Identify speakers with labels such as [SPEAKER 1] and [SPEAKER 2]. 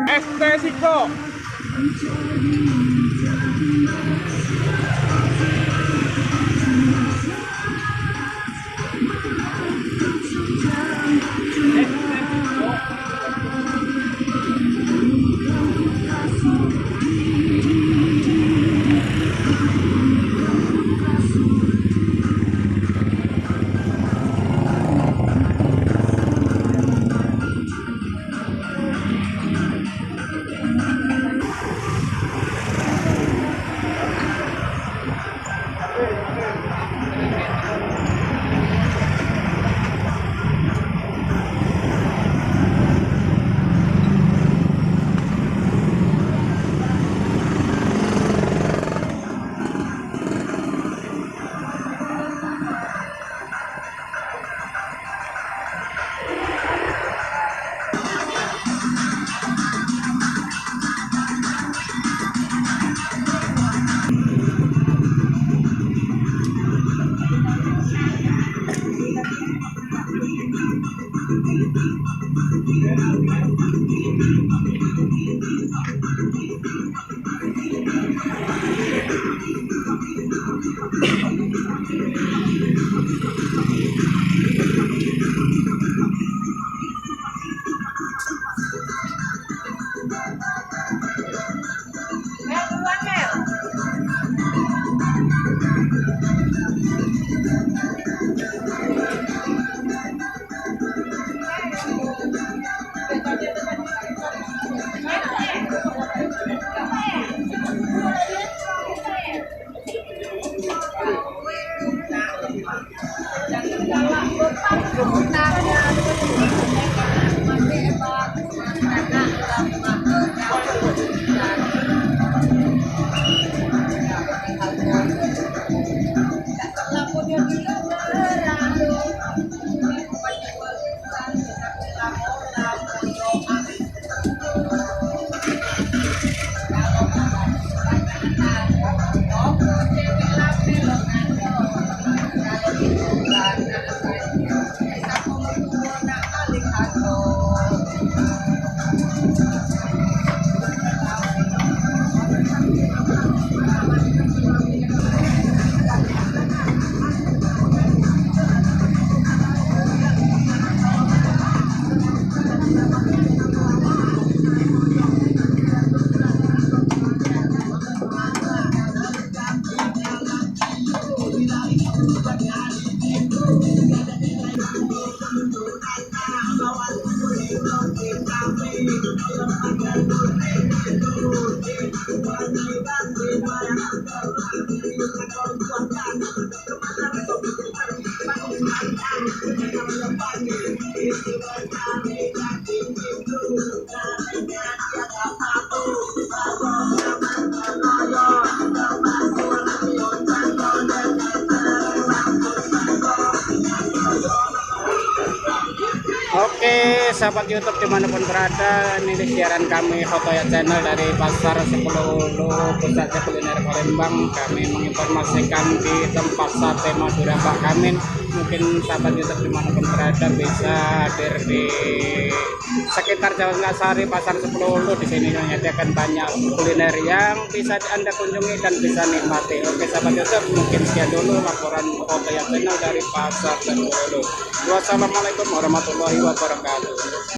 [SPEAKER 1] Estético. sahabat YouTube dimanapun berada, ini di siaran kami Hotoya Channel dari Pasar 10 Hulu, pusatnya kuliner Palembang. Kami menginformasikan di tempat sate Madura Pak Kamin. Mungkin sahabat YouTube dimanapun berada bisa hadir di sekitar Jalan Ngasari Pasar 10 Hulu. Di sini menyediakan banyak kuliner yang bisa Anda kunjungi dan bisa nikmati. Oke sahabat YouTube, mungkin sekian dulu laporan Hotoya Channel dari Pasar 10 Hulu. Wassalamualaikum warahmatullahi wabarakatuh.